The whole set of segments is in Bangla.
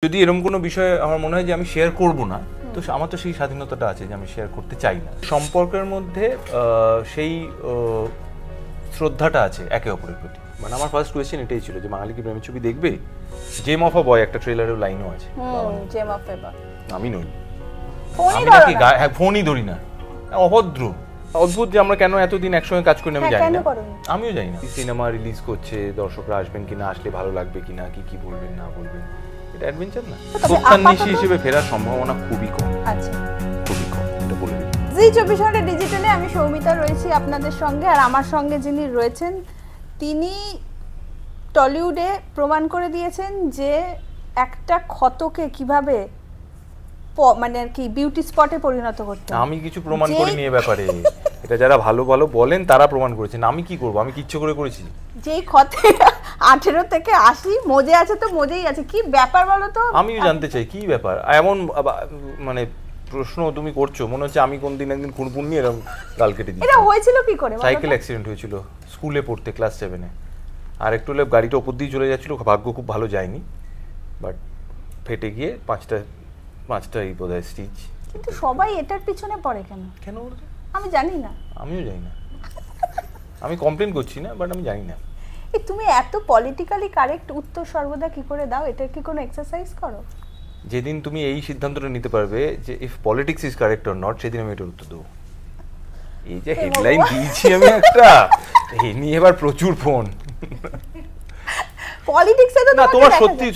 যদি এরকম কোনো বিষয় আমার মনে হয় যে আমি শেয়ার করব না, তো আমার তো সেই স্বাধীনতাটা আছে যে আমি শেয়ার করতে চাই না। সম্পর্কের মধ্যে সেই শ্রদ্ধাটা আছে একে অপরের প্রতি। মানে আমার ফার্স্ট কোয়েশ্চেন এটাই ছিল যে বাঙালি কি প্রেমের ছবি দেখবে? জেম অফ আ বয় একটা ট্রেলারের লাইনও আছে। জেম অফ এ বয় আমি নই, ফোনই আমি নাকি ফোনই ধরি না, অভদ্র অদ্ভুত যে আমরা কেন এতদিন একসঙ্গে কাজ করি আমি জানি না, আমিও জানি না। সিনেমা রিলিজ করছে, দর্শকরা আসবেন কিনা, আসলে ভালো লাগবে কিনা, কি বলবেন না বলবেন, এটা অ্যাডভেঞ্চার না। সত্যান্বেষী হিসেবে ফেরার সম্ভাবনা খুবই কম। আচ্ছা, খুবই কম, এটা বলে দিই। জি 24 ঘন্টা ডিজিটালে আমি সৌমিতা রয়েছি আপনাদের সঙ্গে, আর আমার সঙ্গে যিনি রয়েছেন তিনি টলিউডে প্রমাণ করে দিয়েছেন যে একটা ক্ষতকে কিভাবে মানে আর কি বিউটি স্পটে পরিণত করতে। আমি কিছু প্রমাণ করি নিয়ে ব্যাপারে, এটা যারা ভালো ভালো বলেন তারা প্রমাণ করেছেন, আমি কি করব, আমি কিচ্ছু করে করেছি? যেই ক্ষতে 18 থেকে 80 মজে আছে তো মজেই আছে, কি ব্যাপার বলো তো? আমিও জানতে চাই কি ব্যাপার এমন মানে প্রশ্ন তুমি করছো, মনে হচ্ছে আমি কোন দিন একদিন খুনপুন নিয়ে এরকম গাল কেটে দিই। এটা হয়েছিল কি করে? সাইকেল অ্যাক্সিডেন্ট হয়েছিল স্কুলে পড়তে, ক্লাস 7-এ। আর একটু হলে গাড়িটা ওপর দিয়ে চলে যাচ্ছিল, ভাগ্য খুব ভালো যায়নি, বাট ফেটে গিয়ে পাঁচটাই বোধহয় স্টিচ। কিন্তু সবাই এটার পিছনে পড়ে কেন? আমি জানি না। আমিও জানি না, আমি কমপ্লেন করছি না, বাট আমি জানি না। এই তুমি এত পলিটিক্যালি কারেক্ট উত্তর সর্বদা কি করে দাও? এটার কি কোনো এক্সারসাইজ করো? যেদিন তুমি এই সিদ্ধান্তটা নিতে পারবে যে if politics is correct or not, সেদিন আমি এটার উত্তর দেবো। এই যে হেডলাইন দিয়েছি আমি একটা, এই নিয়ে এবার প্রচুর ফোন। পলিটিক্সে তো না, তোমার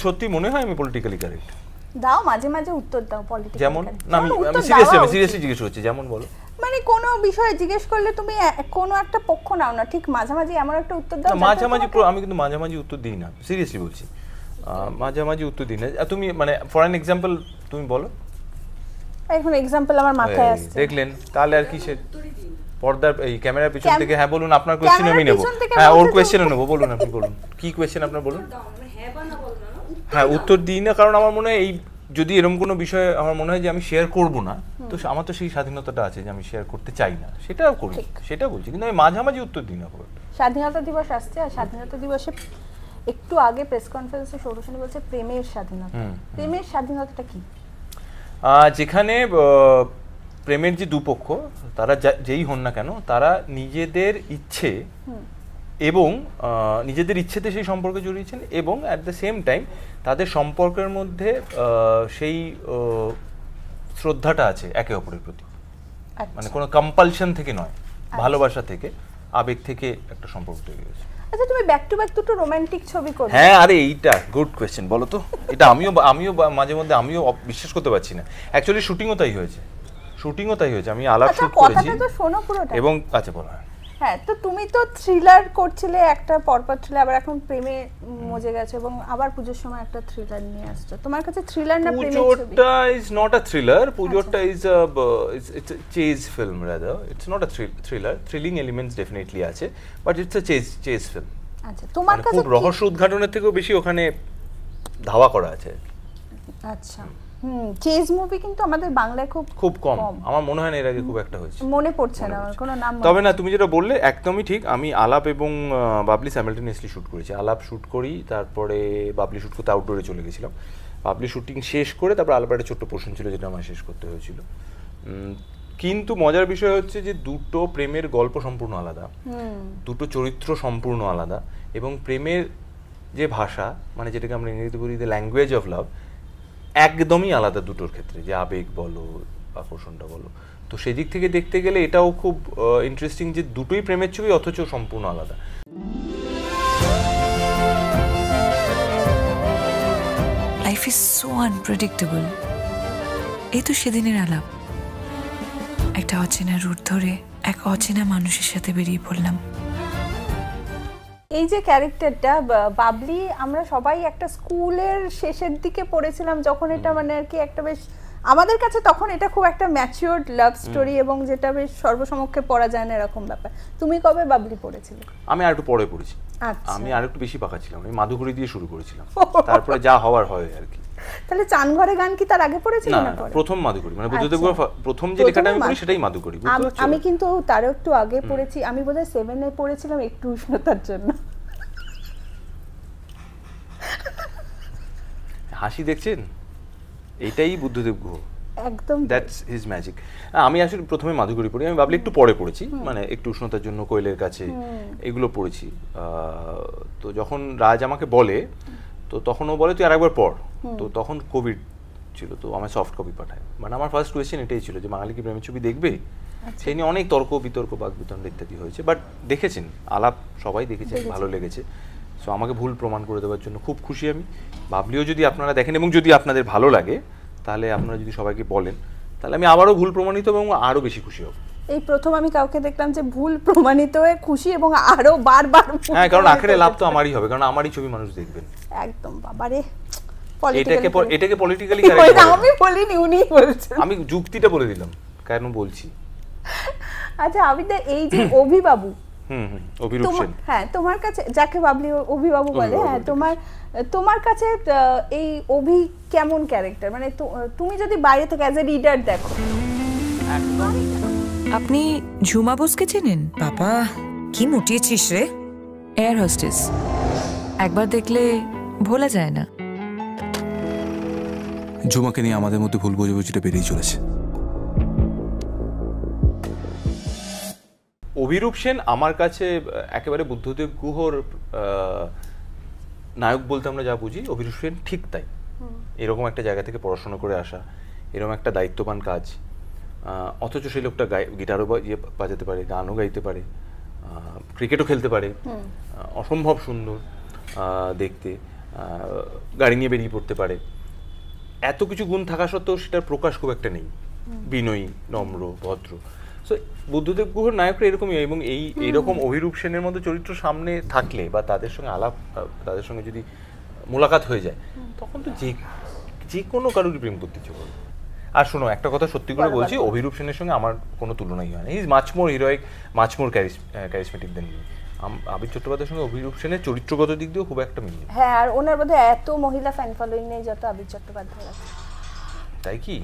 সত্যি মনে হয় আমি পলিটিক্যালি কারেক্ট? দাও মাঝে মাঝে উত্তর দাও পলিটিক্স। যেমন না, আমি সিরিয়াসলি জিজ্ঞেস করছি, যেমন বলো। মানে কোনো বিষয়ে জিজ্ঞেস করলে তুমি কোনো একটা পক্ষ নাও না, ঠিক মাঝামাঝি এমন একটা উত্তর দাও। মাঝামাঝি আমি কিন্তু মাঝামাঝি উত্তর দিই না, সিরিয়াসলি বলছি, মাঝামাঝি উত্তর দিই না। তুমি মানে ফর অ্যান এক্সাম্পল তুমি বলো। এখন এক্সাম্পল আমার মাথায় আসছে, দেখলেন? তাহলে আর কি সে পর্দার এই ক্যামেরার পিছন থেকে? হ্যাঁ বলুন, আপনার কোশ্চেন আমি নেব। হ্যাঁ, ওর কোশ্চেনও নেব, বলুন আপনি বলুন কি কোশ্চেন আপনার, বলুন। হ্যাঁ, উত্তর দিই না কারণ আমার মনে হয় এই যদি এরকম কোনো বিষয় আমার মনে হয় যে আমি শেয়ার করব না, তো আমার তো সেই স্বাধীনতাটা আছে যে আমি শেয়ার করতে চাই না, সেটাও করি, সেটা বলছি, কিন্তু আমি মাঝামাঝি উত্তর দিই না। স্বাধীনতা দিবস আসছে, আর স্বাধীনতা দিবসে একটু আগে প্রেস কনফারেন্সে সৌরসেনী বলছে প্রেমের স্বাধীনতা। প্রেমের স্বাধীনতাটা কি? যেখানে প্রেমের যে দুপক্ষ তারা যেই হন না কেন, তারা নিজেদের ইচ্ছে এবং নিজেদের ইচ্ছেতে সেই সম্পর্কে জড়িয়েছেন, এবং অ্যাট দ্য সেম টাইম তাদের সম্পর্কের মধ্যে সেই শ্রদ্ধাটা আছে একে অপরের প্রতি। মানে কোনো কম্পালশন থেকে নয়, ভালোবাসা থেকে, আবেগ থেকে একটা সম্পর্ক তৈরি হয়েছে। আচ্ছা, তুমি ব্যাক টু ব্যাক দুটো রোমান্টিক ছবি করো। হ্যাঁ, আরে এইটা গুড কোয়েশ্চেন, বলো তো। এটা আমিও মাঝে মধ্যে আমিও বিশ্বাস করতে পারছি না। অ্যাকচুয়ালি শুটিংও তাই হয়েছে, আমি আলাপ শুট করেছি এবং আচ্ছা বলো। হ্যাঁ, তো তুমি তো থ্রিলার করছিলে, একটা পরপর থ্রিলার, আবার এখন প্রেমে মজে গেছে এবং আবার পুজোর সময় একটা থ্রিলার নিয়ে আসছো। তোমার কাছে থ্রিলার না প্রেমের ছবি? পুজোটা ইজ নট আ থ্রিলার, পুজোটা is it's a chase film rather. It's not a thriller, thrilling elements definitely আছে, but it's a chase film. আচ্ছা, তোমার কাছে খুব রহস্য উদ্ঘাটনের থেকেও বেশি ওখানে ধাওয়া করা আছে। আচ্ছা, চেজ মুভি কিন্তু আমাদের বাংলায় খুব কম, আমার মনে হয় না এর আগে খুব একটা হয়েছে, মনে পড়ছে না আমার কোনো নাম। তবে না, তুমি যেটা বললে একদমই ঠিক। আমি আলাপ এবং বাবলি সাইমালটেনিয়াসলি শুট করেছি। আলাপ শুট করি, তারপরে বাবলি শুট করতে আউটডোরে চলে গেছিলাম। বাবলি শুটিং শেষ করে তারপরে আলাপের একটা ছোট্ট পোর্শন ছিল যেটা আমার শেষ করতে হয়েছিল। কিন্তু মজার বিষয় হচ্ছে যে দুটো প্রেমের গল্প সম্পূর্ণ আলাদা, দুটো চরিত্র সম্পূর্ণ আলাদা, এবং প্রেমের যে ভাষা, মানে যেটাকে আমরা ইংরেজিতে বলি দ্য ল্যাঙ্গুয়েজ অফ লাভ, একদমই আলাদা দুটোর ক্ষেত্রে, যে আবেগ বলো, আকর্ষণটা বলো। তো সেই দিক থেকে দেখতে গেলে এটাও খুব ইন্টারেস্টিং যে দুটোই প্রেমের ছবি অথচ সম্পূর্ণ আলাদা। Life is so unpredictable. এই তো সেদিনের আলাপ, একটা অচেনা রুট ধরে এক অচেনা মানুষের সাথে বেরিয়ে পড়লাম। এই যে ক্যারেক্টারটা বাবলি, আমরা সবাই একটা স্কুলের শেষের দিকে পড়েছিলাম যখন এটা, মানে আর কি একটা বেশ আমাদের কাছে তখন এটা খুব একটা ম্যাচিউরড লাভ স্টোরি, এবং যেটা বেশ সর্বসমক্ষে পড়া যায় না এরকম ব্যাপার। তুমি কবে বাবলি পড়েছিলে? আমি আর একটু পরে পড়েছি। আমি আর একটু বেশি পাকা ছিলাম, আমি মাধুকরী দিয়ে শুরু করেছিলাম, তারপরে যা হওয়ার হয় আর কি। তাহলে চানঘরে গান কি তার আগে পড়েছিলে না? প্রথম মাধুকরী, মানে বুদ্ধদেব প্রথম যে লেখাটা আমি পড়ি সেটাই মাধুকরী। আমি কিন্তু তারও একটু আগে পড়েছি, আমি বোধহয় 7-এ পড়েছিলাম, একটু উষ্ণতার জন্য। হাসি দেখছেন, এইটাই বুদ্ধদেব গুহ, একদম দ্যাটস হিজ ম্যাজিক। আমি আসলে প্রথমে মাধুকরী পড়ি, আমি ভাবলি একটু পরে পড়েছি, মানে একটু উষ্ণতার জন্য, কোয়েলের কাছে, এগুলো পড়েছি। তো যখন রাজ আমাকে বলে, তো তখন ও বলে তুই আরেকবার পড়, তো তখন কোভিড ছিল, তো আমার সফট কপি পাঠায়। মানে আমার ফার্স্ট কোয়েশ্চেন এটাই ছিল যে বাঙালি কি প্রেমের ছবি দেখবে, সেই নিয়ে অনেক তর্ক বিতর্ক বাকবিতণ্ড ইত্যাদি হয়েছে, বাট দেখেছেন, আলাপ সবাই দেখেছেন, ভালো লেগেছে। সো আমাকে ভুল প্রমাণ করে দেওয়ার জন্য খুব খুশি আমি। ভাবলিও যদি আপনারা দেখেন এবং যদি আপনাদের ভালো লাগে, তাহলে আপনারা যদি সবাইকে বলেন, তাহলে আমি আবারও ভুল প্রমাণিত এবং আরও বেশি খুশি হব। এই প্রথম আমি কাউকে দেখলাম যে ভুল প্রমাণিত হয়ে খুশি এবং আরো বারবার হ্যাঁ, কারণ আখেরে লাভ তো আমারই হবে, কারণ আমারই ছবি মানুষ দেখবেন। একদম বাবারে, এটাকে পলিটিক্যালি আমি বলিনি, উনিই বলছেন। আমি যুক্তিটা বলে দিলাম কেন বলছি। আচ্ছা আবিদা, এই যে অভিবাবু, অভিরূপ সেন, হ্যাঁ তোমার কাছে যাকে বাবলি অভিবাবু বলে, হ্যাঁ তোমার কাছে এই অভি কেমন ক্যারেক্টার? মানে তুমি যদি বাইরে থেকে অ্যাজ এ রিডার দেখো। আপনি ঝুমা বোসকে চেনেন? বাবা কি মুটিয়েছিস রে। এয়ার হোস্টেস, একবার দেখলে ভোলা যায় না। ঝুমাকে নিয়ে আমাদের মধ্যে ভুল বোঝাবুঝিটা বেড়েই চলেছে। অভিরূপ সেন আমার কাছে একেবারে বুদ্ধদেব গুহর নায়ক বলতে আমরা যা বুঝি, অভিরূপ সেন ঠিক তাই। এরকম একটা জায়গা থেকে পড়াশোনা করে আসা, এরকম একটা দায়িত্ববান কাজ, অথচ সেই লোকটা গিটারও বাজাতে পারে, গানও গাইতে পারে, ক্রিকেটও খেলতে পারে, অসম্ভব সুন্দর দেখতে, গাড়ি নিয়ে বেরিয়ে পড়তে পারে। এত কিছু গুণ থাকা সত্ত্বেও সেটার প্রকাশ খুব একটা নেই, বিনয়ী, নম্র, ভদ্র। সো বুদ্ধদেব গুহর নায়করা এরকমই, এবং এইরকম অভিরূপ সেনের মতো চরিত্র সামনে থাকলে বা তাদের সঙ্গে আলাপ, তাদের সঙ্গে যদি মোলাকাত হয়ে যায়, তখন তো যে কোনো কারোরই প্রেম করতে ইচ্ছে করবে। আর শোনো, একটা কথা সত্যি করে বলছি, অভিরূপ সেনের সঙ্গে আমার কোনো তুলনাই হয় না। He is much more heroic, much more charismatic than me. Abir চট্টোপাধ্যায়ের সঙ্গে অভিরূপ সেনের চরিত্রগত দিক দিয়েও খুব একটা মিল নেই। হ্যাঁ, আর ওনার বোধহয় এত মহিলা ফ্যান ফলোইং নেই যত আবির চট্টোপাধ্যায় আছে। তাই কি?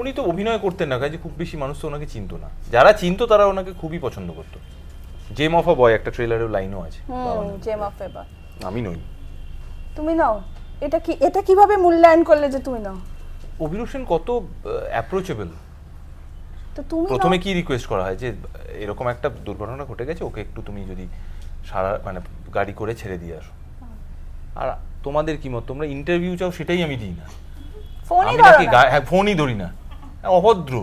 উনি তো অভিনয় করতেন না, কাজে খুব বেশি মানুষ তো ওনাকে চিনতো না। যারা চিনতো তারা ওনাকে খুবই পছন্দ করতো। জেম অফ আ বয় একটা ট্রেলারের লাইনও আছে। জেম অফ এ বয়। আমি নই। তুমি নাও। এটা কিভাবে মূল্যায়ন করলে যে তুমি নাও? অভিরূপ সেন কত অ্যাপ্রোচেবল। তো তুমি প্রথমে কি রিকোয়েস্ট করা হয় যে এরকম একটা দুর্ঘটনা ঘটে গেছে, ওকে একটু তুমি যদি গাড়ি করে ছেড়ে দিয়ে আসো। আর তোমাদের কি মত, তোমরা ইন্টারভিউ চাও, সেটাই আমি দিই না। ফোনই ধরি না, অভদ্র।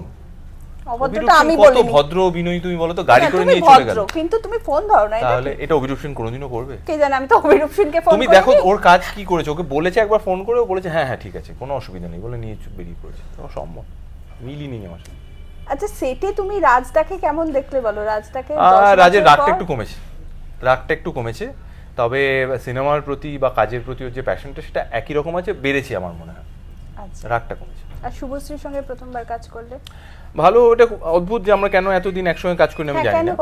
অভদ্রটা আমি বলিনি। কত ভদ্র বিনয়ী তুমি বলো তো, গাড়ি করে নিয়ে চলে গেল। কিন্তু তুমি ফোন ধরো না। তাহলে এটা অভিরূপ সেন কোনোদিনও করবে? কে জানে, আমি তো অভিরূপ সেনকে ফোন করি। তুমি দেখো ওর কাজ কি করেছে, ওকে বলেছে একবার ফোন করে, ও বলেছে হ্যাঁ হ্যাঁ ঠিক আছে, কোনো অসুবিধা নেই বলে নিয়ে বেরিয়ে পড়েছে। তো সম্ভব মিলই নেই আমার সাথে। আচ্ছা, সেটে তুমি রাজটাকে কেমন দেখলে বলো? রাজটাকে রাজের রাগটা একটু কমেছে, তবে সিনেমার প্রতি বা কাজের প্রতি যে প্যাশনটা সেটা একই রকম আছে, বেড়েছে আমার মনে হয়। আচ্ছা, রাগটা কমেছে। আর শুভশ্রীর সঙ্গে প্রথমবার কাজ করলে? ভালো। ওটা অদ্ভুত যে আমরা কেন এতদিন একসঙ্গে কাজ করি আমি জানি না,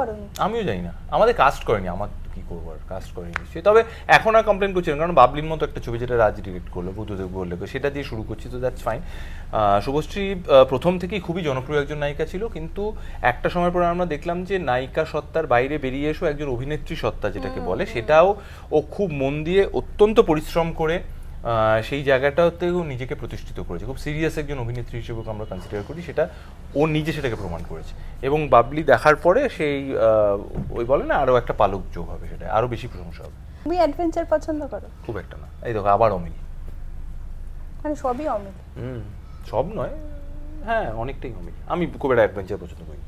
আমিও জানি না। আমাদের কাস্ট করেনি, আমার কি করবো, আর কাস্ট করেনি নিশ্চয়ই। তবে এখন আর কমপ্লেন করছি না, কারণ বাবলির মতো একটা ছবি যেটা রাজ ডিরেক্ট করলো, বুদ্ধদেব গুহর লেখা, সেটা দিয়ে শুরু করছি, তো দ্যাটস ফাইন। শুভশ্রী প্রথম থেকেই খুবই জনপ্রিয় একজন নায়িকা ছিল, কিন্তু একটা সময় পরে আমরা দেখলাম যে নায়িকা সত্তার বাইরে বেরিয়ে এসেও একজন অভিনেত্রী সত্তা যেটাকে বলে, সেটাও ও খুব মন দিয়ে অত্যন্ত পরিশ্রম করে সেই জায়গাটাতেও নিজেকে প্রতিষ্ঠিত করেছে। খুব সিরিয়াস একজন অভিনেত্রী হিসেবে আমরা কনসিডার করি, সেটা ও নিজে সেটাকে প্রমাণ করেছে। এবং বাবলি দেখার পরে সেই ওই বলে না, আরও একটা পালক যোগ হবে, সেটা আরও বেশি প্রশংসা হবে। তুমি অ্যাডভেঞ্চার পছন্দ করো? খুব একটা না। এই দেখো আবার অমিল, মানে সবই অমিল। সব নয়, হ্যাঁ অনেকটাই অমিল। আমি খুব একটা অ্যাডভেঞ্চার পছন্দ করি।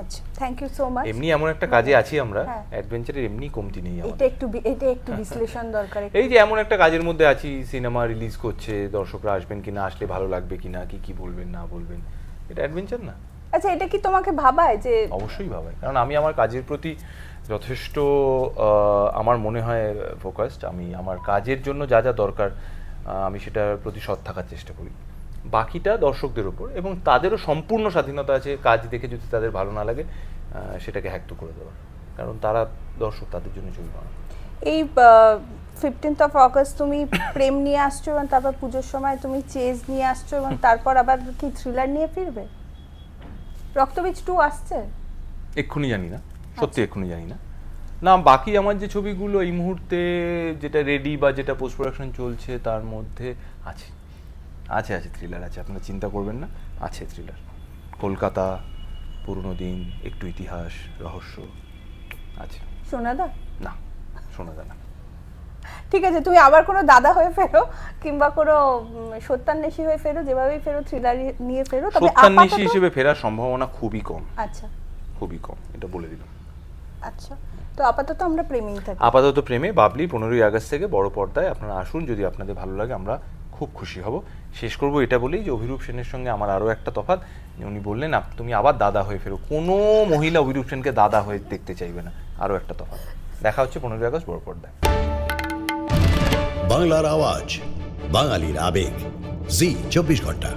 আচ্ছা, থ্যাংক ইউ সো মাচ। এমনি এমন একটা কাজে আছি আমরা, অ্যাডভেঞ্চারের এমনি কমতি নেই আমাদের। এটা একটু বিশ্লেষণ দরকার। এই যে এমন একটা কাজের মধ্যে আছি, সিনেমা রিলিজ করছে, দর্শকরা আসবেন কিনা, আসলে ভালো লাগবে কিনা, কি বলবেন না বলবেন, এটা অ্যাডভেঞ্চার না? আচ্ছা, এটা কি তোমাকে ভাবায়? যে অবশ্যই ভাবায়, কারণ আমি আমার কাজের প্রতি যথেষ্ট আমার মনে হয় ফোকাসড। আমি আমার কাজের জন্য যা যা দরকার আমি সেটার প্রতি সৎ থাকার চেষ্টা করি। বাকিটা দর্শকদের উপর, এবং তাদেরও সম্পূর্ণ স্বাধীনতা আছে কাজ দেখে যদি তাদের ভালো না লাগে সেটাকে হ্যাক করে দেওয়ার, কারণ তারা দর্শক, তাদের জন্য ছবি বানায়। এই 15th of August তুমি প্রেম নিয়ে আসছো, এবং তারপর পুজোর সময় তুমি চেজ নিয়ে আসছো, এবং তারপর আবার কি থ্রিলার নিয়ে ফিরবে? রক্তবীজ 2 আসছে? এক্ষুনি জানি না, সত্যি এক্ষুনি জানি না। না, বাকি আমার যে ছবিগুলো এই মুহূর্তে যেটা রেডি বা যেটা পোস্ট প্রোডাকশন চলছে তার মধ্যে আছে আছে আছে থ্রিলার আছে, আপনারা চিন্তা করবেন না, আছে থ্রিলার। কলকাতা, পুরনো দিন, একটু ইতিহাস, রহস্য আছে। সোনাদা? না, শোনা যায় না। ঠিক আছে, তুমি আবার কোনো দাদা হয়ে ফেরো কিংবা কোনো সত্যান্বেষী হয়ে ফেরো, যেভাবেই ফেরো থ্রিলার নিয়ে ফেরো। তবে সত্যান্বেষী হিসেবে ফেরার সম্ভাবনা খুবই কম। আচ্ছা, খুবই কম, এটা বলে দিলাম। আচ্ছা, তো আপাতত আমরা প্রেমেই থাকি। আপাতত প্রেমে। বাবলি 15ই আগস্ট থেকে বড় পর্দায় আপনারা আসুন, যদি আপনাদের ভালো লাগে আমরা খুব খুশি হব। শেষ করব এটা বলেই যে অভিরূপ সেনের সঙ্গে আমার আরও একটা তফাৎ, উনি বললেন তুমি আবার দাদা হয়ে ফেরো, কোনো মহিলা অভিরূপ সেনকে দাদা হয়ে দেখতে চাইবে না, আরও একটা তফাৎ। দেখা হচ্ছে 15ই আগস্ট বড় পর্দায়। বাংলার আওয়াজ, বাঙালির আবেগ, জি 24 ঘন্টা।